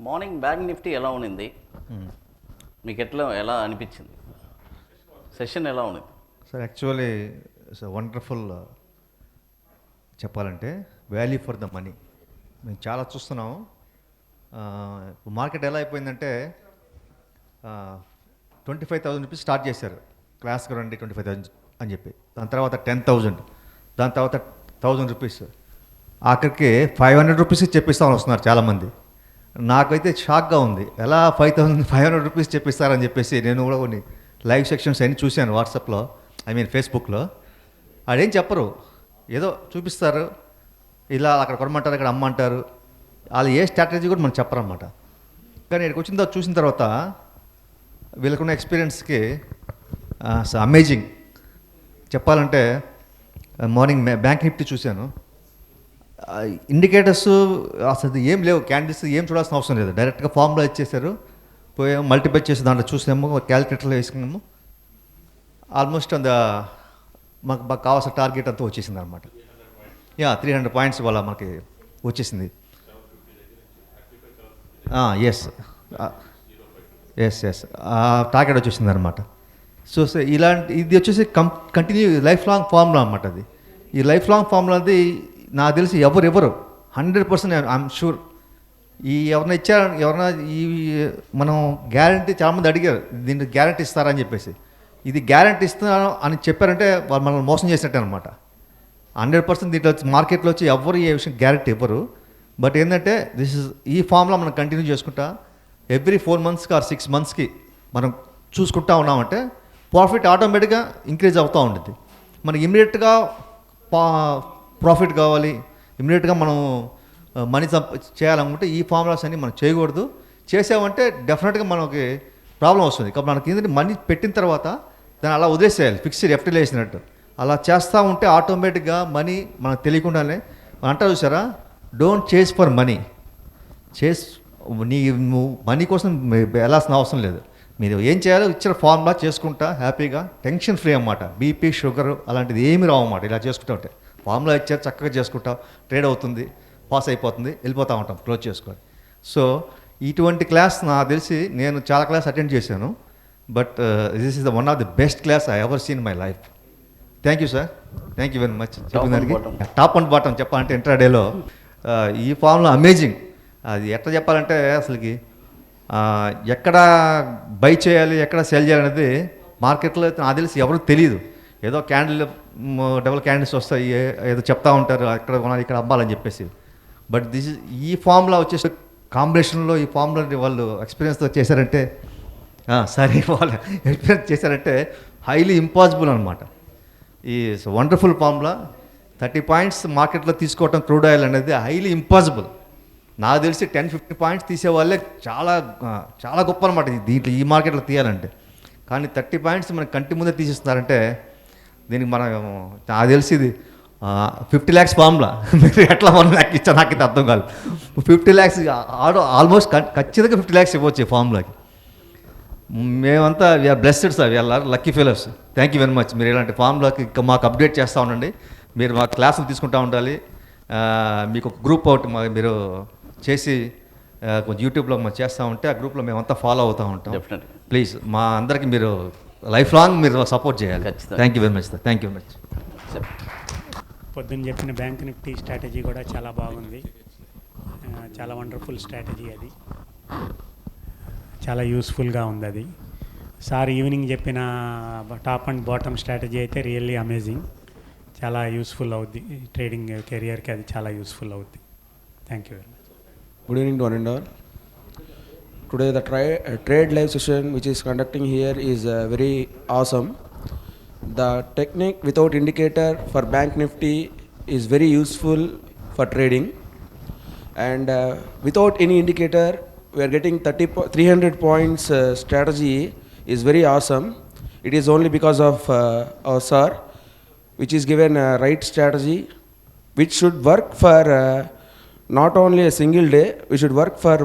Morning bank Nifty ఎలా ఉన్నింది? మీకు ఎలా అనిపించింది? సెషన్ ఎలా ఉన్నది? Sir actually wonderful. చెప్పాలంటే వాల్యూ ఫర్ ద మనీ మేము చాలా చూస్తున్నాము. మార్కెట్ ఎలా అయిపోయిందంటే 25,000 రూపీస్ స్టార్ట్ చేశారు, క్లాస్కి రండి 25,000 అని చెప్పి. దాని తర్వాత 10,000, దాని తర్వాత 1,000 రూపీస్, ఆఖరికి 500 రూపీస్కి చెప్పిస్తామని వస్తున్నారు చాలామంది. నాకైతే షాక్గా ఉంది, ఎలా 5,500 రూపీస్ చెప్పిస్తారని చెప్పేసి. నేను కూడా కొన్ని లైవ్ సెక్షన్స్ అన్ని చూశాను వాట్సాప్లో, ఫేస్బుక్లో. అదేం చెప్పరు, ఏదో చూపిస్తారు, ఇలా అక్కడ కొనమంటారు, ఇక్కడ అమ్మంటారు. వాళ్ళు ఏ స్ట్రాటజీ కూడా మనకు చెప్పరన్నమాట. కానీ ఇక్కడికి వచ్చిన తర్వాత చూసిన తర్వాత వీళ్ళకున్న ఎక్స్పీరియన్స్కి అమేజింగ్. చెప్పాలంటే మార్నింగ్ బ్యాంక్ నిఫ్టీ చూశాను, ఇండికేటర్స్ అసలు ఏం లేవు, క్యాండిల్స్ ఏం చూడాల్సిన అవసరం లేదు, డైరెక్ట్గా ఫార్ములా ఇచ్చేసారు, పోయాము మల్టిప్లై చేసి దాంట్లో చూసాము, క్యాలిక్యులేటర్లో వేసుకున్నాము, ఆల్మోస్ట్ మాకు కావాల్సిన టార్గెట్ అంతా వచ్చేసింది అనమాట. 300 పాయింట్స్ వల్ల మనకి వచ్చేసింది. ఎస్ టార్గెట్ వచ్చేసింది అనమాట. సో ఇది వచ్చేసి కంటిన్యూ లైఫ్ లాంగ్ ఫార్ములా అనమాట. అది ఈ లైఫ్ లాంగ్ ఫార్ములా అది నాకు తెలిసి ఎవరు 100% ఐఎమ్ షూర్. ఎవరన్నా ఈ మనం గ్యారంటీ చాలామంది అడిగారు, దీనికి గ్యారంటీ ఇస్తారని చెప్పేసి. ఇది గ్యారంటీ ఇస్తున్నాను అని చెప్పారంటే వాళ్ళు మనల్ని మోసం చేసినట్టే అనమాట. 100% దీంట్లో మార్కెట్లో వచ్చి ఎవరు ఏ విషయం గ్యారంటీ ఇవ్వరు. బట్ ఏంటంటే ఈ ఫార్ములా మనం కంటిన్యూ చేసుకుంటా ఎవ్రీ 4 మంత్స్కి ఆర్ 6 మంత్స్కి మనం చూసుకుంటా ఉన్నామంటే ప్రాఫిట్ ఆటోమేటిక్గా ఇంక్రీజ్ అవుతూ ఉంటుంది. మనకి ఇమ్మీడియట్గా ప్రాఫిట్ కావాలి, ఇమ్మీడియట్గా మనం మనీ చేయాలనుకుంటే ఈ ఫార్ములాస్ అన్ని మనం చేయకూడదు. చేసామంటే డెఫినెట్గా మనకి ప్రాబ్లం వస్తుంది. కాబట్టి మనకి ఏంటంటే మనీ పెట్టిన తర్వాత దాన్ని అలా వదిలేసేయాలి, ఫిక్స్డ్ ఎఫ్టీలో వేసినట్టు. అలా చేస్తూ ఉంటే ఆటోమేటిక్గా మనీ మనకు తెలియకుండానే అంటారు చూసారా, డోంట్ చేస్ ఫర్ మనీ, నువ్వు మనీ కోసం వెళ్ళాల్సిన అవసరం లేదు. మీరు ఏం చేయాలో ఇచ్చిన ఫార్ములా చేసుకుంటా హ్యాపీగా టెన్షన్ ఫ్రీ అన్నమాట. బీపీ షుగర్ అలాంటిది ఏమి రావు అన్నమాట. ఇలా చేసుకుంటా ఉంటే ఫార్ములా ఇచ్చారు, చక్కగా చేసుకుంటా, ట్రేడ్ అవుతుంది, పాస్ అయిపోతుంది, వెళ్ళిపోతూ ఉంటాం క్లోజ్ చేసుకొని. సో ఇటువంటి క్లాస్ నాకు తెలిసి నేను చాలా క్లాస్ అటెండ్ చేశాను, but this is the one of the best class I ever seen my life. Thank you sir, thank you very much. చెప్పినందుకు టాప్ అండ్ బాటమ్ చెప్పాలంటే ఇంట్రాడేలో ఈ ఫార్ములా అమేజింగ్. అది ఎట్లా చెప్పాలంటే అసలుకి ఎక్కడ బై చేయాలి, ఎక్కడ సెల్ చేయాలి అనేది మార్కెట్లో నాకు తెలిసి ఎవరు తెలియదు. ఏదో డబుల్ క్యాండిల్స్ వస్తాయి, ఏదో చెప్తా ఉంటారు, అక్కడ కొనాలి ఇక్కడ అమ్మాలని చెప్పేసి. బట్ ఈ ఫార్ములా వచ్చేసి కాంబినేషన్లో ఈ ఫార్ములా వాళ్ళు ఎక్స్పీరియన్స్తో చేశారంటే వాళ్ళు ఎక్స్పీరియన్స్ చేశారంటే హైలీ ఇంపాసిబుల్ అనమాట. ఈ వండర్ఫుల్ ఫార్ములా 30 పాయింట్స్ మార్కెట్లో తీసుకోవటం క్రూడ్ ఆయిల్ అనేది హైలీ ఇంపాసిబుల్. నాకు తెలిసి 10-15 పాయింట్స్ తీసేవాళ్ళే చాలా చాలా గొప్ప అనమాట దీంట్లో, ఈ మార్కెట్లో తీయాలంటే. కానీ 30 పాయింట్స్ మనకి కంటి ముందే తీసేస్తున్నారంటే దీనికి నాకు తెలిసి ఇది 50 lakhs ఫార్ములా. మీరు ఎట్లా 1 lakh ఇచ్చా నాకైతే అర్థం కాదు. 50 lakhs ఆల్మోస్ట్ ఖచ్చితంగా 50 lakhs ఇవ్వచ్చు ఈ ఫార్ములాకి. మేమంతా we are blessed sir, we are lucky fellows. Thank you very much. మీరు ఇలాంటి ఫార్ములాకి ఇంకా మాకు అప్డేట్ చేస్తూ ఉండండి. మీరు మా క్లాసులు తీసుకుంటూ ఉండాలి. మీకు ఒక గ్రూప్ ఒకటి మీరు చేసి కొంచెం యూట్యూబ్లో మనం చేస్తూ ఉంటే ఆ గ్రూప్లో మేమంతా ఫాలో అవుతూ ఉంటాం. డెఫినెట్గా ప్లీజ్ మా అందరికీ మీరు లైఫ్ లాంగ్ మీరు సపోర్ట్ చేయాలి. Thank you very much sir, thank you very much. పొద్దున్న చెప్పిన బ్యాంక్ నిఫ్టీ స్ట్రాటజీ కూడా చాలా బాగుంది, చాలా వండర్ఫుల్ స్ట్రాటజీ. అది చాలా యూస్ఫుల్గా ఉంది. అది సార్ ఈవినింగ్ చెప్పిన టాప్ అండ్ బాటమ్ స్ట్రాటజీ అయితే రియల్లీ అమేజింగ్, చాలా యూస్ఫుల్ అవుద్ది ట్రేడింగ్ కెరియర్కి. అది చాలా యూస్ఫుల్ అవుద్ది. Thank you very much. Good evening to one and all. Today the trade live session which is conducting here is very awesome. The technique without indicator for Bank Nifty is very useful for trading, and without any indicator we are getting 300 points strategy is very awesome. It is only because of our sir which is given right strategy which should work for not only a single day, we should work for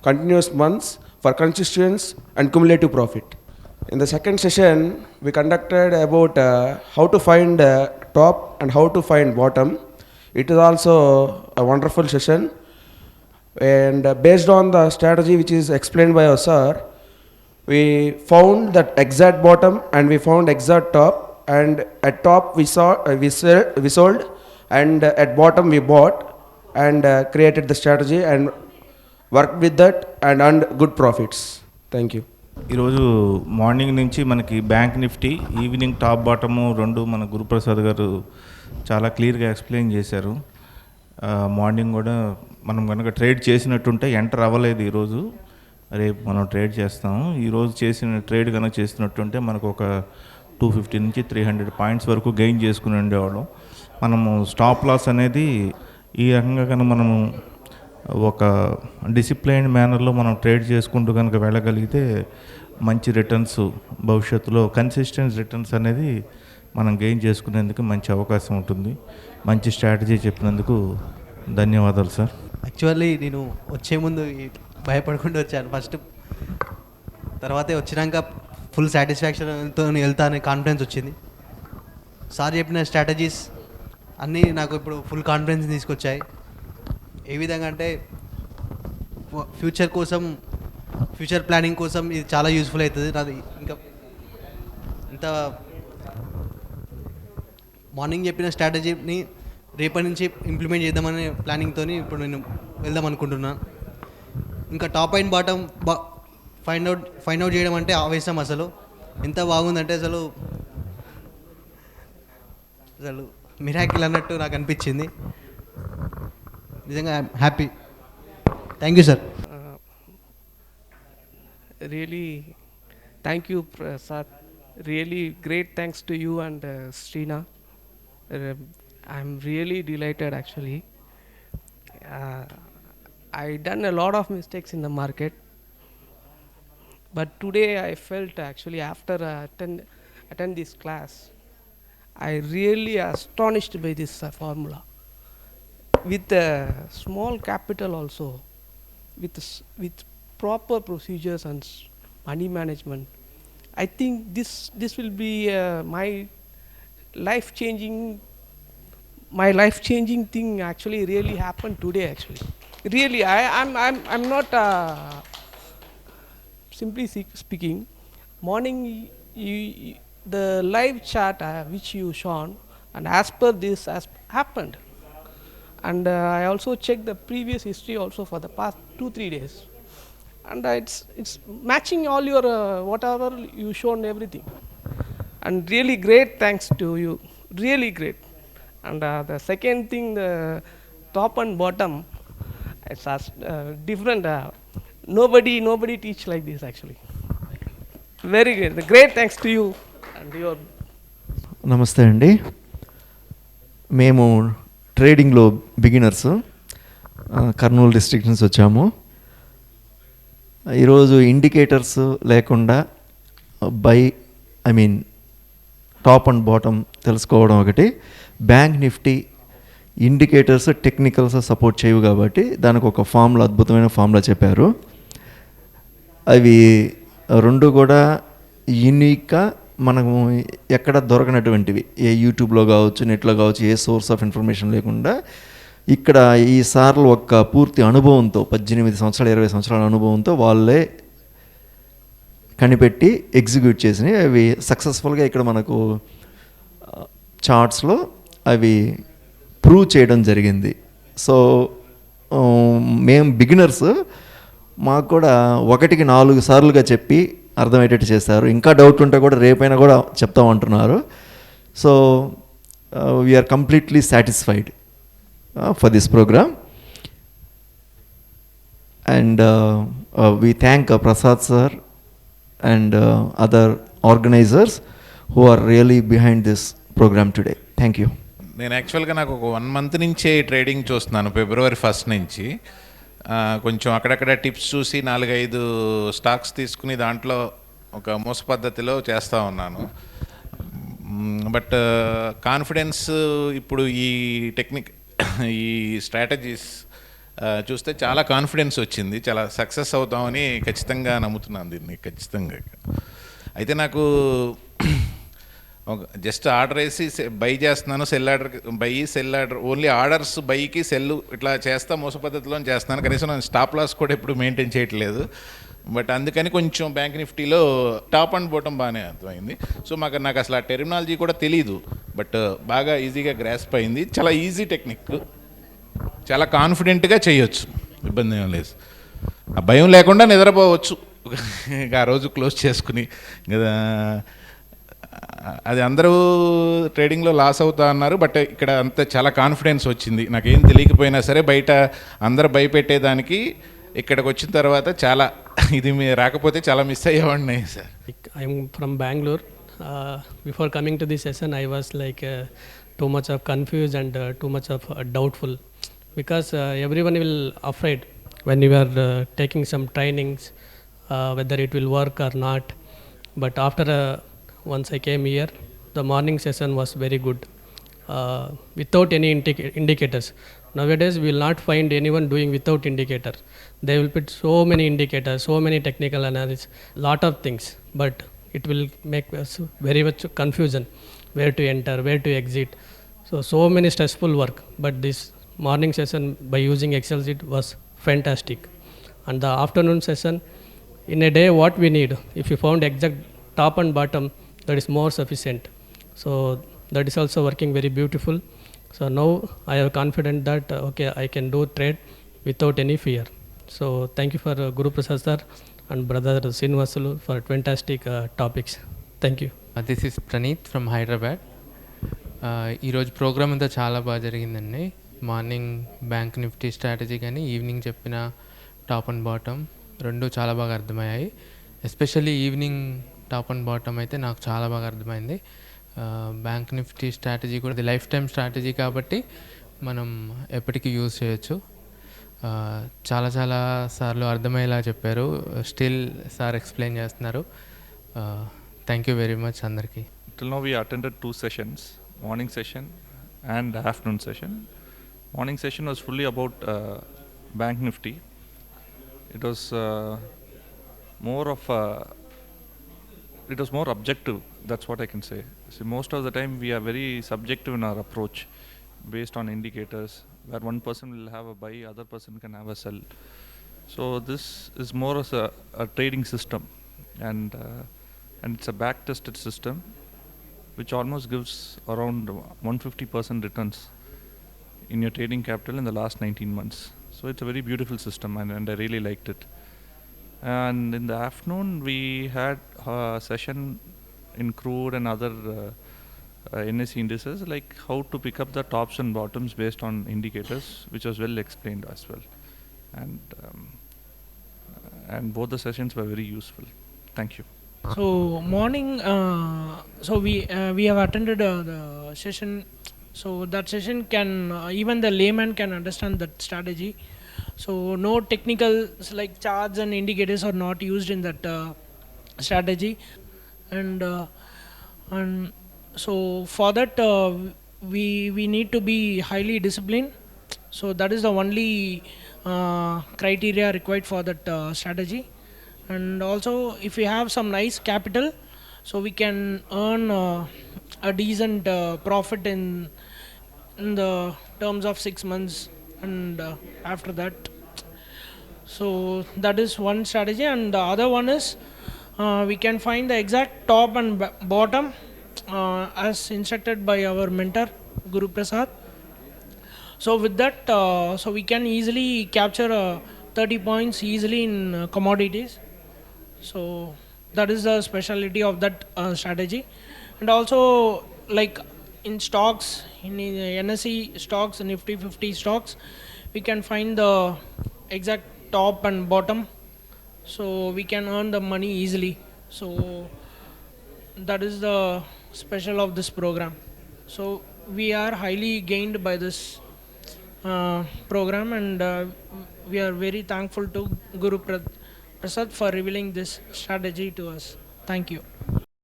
continuous months for consistency and cumulative profit. In the second session, we conducted about how to find top and how to find bottom. It is also a wonderful session. And based on the strategy which is explained by our sir, we found that exact bottom and we found exact top, and at top we sold, and at bottom we bought, and created the strategy and worked with that and earned good profits. Thank you. ఈరోజు morning నుంచి మనకి bank Nifty evening top bottom రెండు మన గురుప్రసాద్ గారు చాలా క్లియర్గా explain చేశారు. Morning కూడా మనం కనుక ట్రేడ్ చేసినట్టుంటే ఎంటర్ అవ్వలేదు ఈరోజు, రేపు మనం ట్రేడ్ చేస్తాము. ఈరోజు చేసిన ట్రేడ్ కనుక చేసినట్టుంటే మనకు ఒక 250 నుంచి 300 పాయింట్స్ వరకు గెయిన్ చేసుకుని ఉండేవాళ్ళం. మనము స్టాప్ లాస్ అనేది ఈ రకంగా కనుక మనము ఒక డిసిప్లైన్డ్ మేనర్లో మనం ట్రేడ్ చేసుకుంటూ కనుక వెళ్ళగలిగితే మంచి రిటర్న్స్, భవిష్యత్తులో కన్సిస్టెంట్ రిటర్న్స్ అనేది మనం గెయిన్ చేసుకునేందుకు మంచి అవకాశం ఉంటుంది. మంచి స్ట్రాటజీ చెప్పినందుకు ధన్యవాదాలు సార్. యాక్చువల్లీ నేను వచ్చే ముందు భయపడకుండా వచ్చాను ఫస్ట్, తర్వాత వచ్చినాక ఫుల్ సాటిస్ఫాక్షన్తో వెళ్తానే కాన్ఫిడెన్స్ వచ్చింది. సార్ చెప్పిన స్ట్రాటజీస్ అన్నీ నాకు ఇప్పుడు ఫుల్ కాన్ఫిడెన్స్ తీసుకొచ్చాయి. ఏ విధంగా అంటే ఫ్యూచర్ ప్లానింగ్ కోసం ఇది చాలా యూస్ఫుల్ అవుతుంది. నాది ఇంకా ఇంత మార్నింగ్ చెప్పిన స్ట్రాటజీని రేపటి నుంచి ఇంప్లిమెంట్ చేద్దామనే ప్లానింగ్తో ఇప్పుడు నేను వెళ్దాం అనుకుంటున్నాను. ఇంకా top and bottom find out చేయడం అంటే ఆవేశం. అసలు ఎంత బాగుందంటే అసలు మిరాకిల్ అన్నట్టు నాకు అనిపించింది. నిజంగా happy. Thank you sir. Really, thank you, Prasad. Really great thanks to you and Srina. I'm really delighted actually. I done a lot of mistakes in the market, but today I felt actually after attend this class, I really astonished by this formula. With small capital also, with proper procedures and money management, I think this will be my life changing thing actually really happened today actually. Really, I'm not simply speaking. Morning, the live chat which you shown, and as per this has happened. And I also checked the previous history also for the past 2-3 days, and it's matching all your whatever you shown everything, and really great thanks to you, really great. And the second thing, the top and bottom, it's different. Nobody teach like this actually. Very great. The great thanks to you and your. నమస్తే అండి. మేము ట్రేడింగ్లో beginners, Kurnool district నుంచి వచ్చాము. ఈరోజు indicators లేకుండా top and bottom తెలుసుకోవడం ఒకటి, bank Nifty indicators technicals support చేయవు కాబట్టి దానికి ఒక ఫార్ములా, అద్భుతమైన ఫార్ములా చెప్పారు. అవి రెండు కూడా యూనిక్గా మనము ఎక్కడ దొరకనటువంటివి, ఏ యూట్యూబ్లో కావచ్చు, నెట్లో కావచ్చు, ఏ సోర్స్ ఆఫ్ ఇన్ఫర్మేషన్ లేకుండా ఇక్కడ ఈ సార్లు ఒక పూర్తి అనుభవంతో 18 సంవత్సరాలు 20 సంవత్సరాల అనుభవంతో వాళ్ళే కనిపెట్టి ఎగ్జిక్యూట్ చేసినాయి. అవి సక్సెస్ఫుల్గా ఇక్కడ మనకు చార్ట్స్లో అవి ప్రూవ్ చేయడం జరిగింది. సో మేము బిగినర్స్, మాకు కూడా 1కి 4 సార్లుగా చెప్పి అర్థమయ్యేటట్టు చేస్తారు. ఇంకా డౌట్ ఉంటే కూడా రేపైనా కూడా చెప్తామంటున్నారు. So we are completely satisfied for this programme, and we thank Prasad sir and other organizers who are really behind this program today. Thank you. నేను యాక్చువల్గా నాకు ఒక 1 month నుంచే ట్రేడింగ్ చూస్తున్నాను, February 1st నుంచి. కొంచెం అక్కడక్కడ టిప్స్ చూసి 4-5 స్టాక్స్ తీసుకుని దాంట్లో ఒక మోస పద్ధతిలో చేస్తూ ఉన్నాను. బట్ కాన్ఫిడెన్స్ ఇప్పుడు ఈ ఈ స్ట్రాటజీస్ చూస్తే చాలా కాన్ఫిడెన్స్ వచ్చింది, చాలా సక్సెస్ అవుతామని ఖచ్చితంగా నమ్ముతున్నాను దీన్ని ఖచ్చితంగా. అయితే నాకు జస్ట్ ఆర్డర్ వేసి బై చేస్తున్నాను, సెల్ ఆర్డర్ ఓన్లీ ఆర్డర్స్ బైకి సెల్ ఇట్లా చేస్తా మోస పద్ధతిలో చేస్తున్నాను. కనీసం నేను స్టాప్ లాస్ కూడా ఎప్పుడు మెయింటైన్ చేయట్లేదు. బట్ అందుకని కొంచెం బ్యాంక్ నిఫ్టీలో టాప్ అండ్ బాటమ్ బాగానే అర్థమైంది. సో నాకు అసలు ఆ టెర్మినాలజీ కూడా తెలీదు, బట్ బాగా ఈజీగా గ్రాస్ప్ అయింది. చాలా ఈజీ టెక్నిక్, చాలా కాన్ఫిడెంట్గా చేయొచ్చు, ఇబ్బంది ఏం లేదు. ఆ భయం లేకుండా నిద్రపోవచ్చు ఇక ఆ రోజు క్లోజ్ చేసుకుని. అది అందరూ ట్రేడింగ్లో లాస్ అవుతా అన్నారు, బట్ ఇక్కడ అంత చాలా కాన్ఫిడెన్స్ వచ్చింది. నాకేం తెలియకపోయినా సరే బయట అందరు భయపెట్టేదానికి ఇక్కడికి వచ్చిన తర్వాత చాలా ఇది రాకపోతే చాలా మిస్ అయ్యేవాడిని sir. I'm from Bangalore. Before coming to this session, I was like too much of confused and too much of doubtful, because everyone will afraid when you are taking some trainings whether it will work or not. But after once I came here, the morning session was very good, without any indicators. Nowadays we will not find anyone doing without indicator. They will put so many indicators, so many technical analysis, lot of things, but it will make us very much confusion, where to enter, where to exit. So many stressful work. But this morning session by using Excel sheet was fantastic. And the afternoon session, in a day what we need, if you found exact top and bottom, that is more sufficient. So that is also working very beautiful. So now I have confident that okay, I can do trade without any fear. So thank you for Guru Prasad sir and brother Srinivasulu for fantastic topics. Thank you. This is Praneeth from Hyderabad. ఈరోజు programme అంతా చాలా బాగా జరిగిందండి. Morning bank Nifty strategy కానీ evening చెప్పిన top and bottom రెండు చాలా బాగా అర్థమయ్యాయి. Especially evening top and bottom అయితే నాకు చాలా బాగా అర్థమైంది. బ్యాంక్ నిఫ్టీ స్ట్రాటజీ కూడా ఇది లైఫ్ టైం స్ట్రాటజీ కాబట్టి మనం ఎప్పటికీ యూజ్ చేయొచ్చు. చాలా చాలా సార్లు అర్థమయ్యేలా చెప్పారు. స్టిల్ సార్ ఎక్స్ప్లెయిన్ చేస్తున్నారు. థ్యాంక్ యూ వెరీ మచ్ అందరికీ. Till now we attended 2 sessions, morning session and afternoon session. Morning session was fully about Bank Nifty. It was more of it was more objective, that's what I can say. See, most of the time we are very subjective in our approach based on indicators, where one person will have a buy, other person can have a sell. So this is more as a trading system, and it's a back tested system which almost gives around 150% returns in your trading capital in the last 19 months. So it's a very beautiful system, and I really liked it. And in the afternoon we had a session in crude and other NSE indices, like how to pick up the tops and bottoms based on indicators, which was well explained as well. And both the sessions were very useful. Thank you. So morning, so we have attended the session. So that session can even the layman can understand that strategy. So no technicals like charts and indicators are not used in that strategy, and so for that we need to be highly disciplined. So that is the only criteria required for that strategy. And also if we have some nice capital, so we can earn a decent profit in the terms of 6 months and after that. So that is one strategy, and the other one is we can find the exact top and bottom as instructed by our mentor Guru Prasad. So with that so we can easily capture 30 points easily in commodities. So that is the specialty of that strategy. And also like in stocks, in NSE stocks, Nifty 50 stocks, we can find the exact top and bottom, so we can earn the money easily. So that is the special of this program. So we are highly gained by this program, and we are very thankful to Guru Prasad for revealing this strategy to us. Thank you.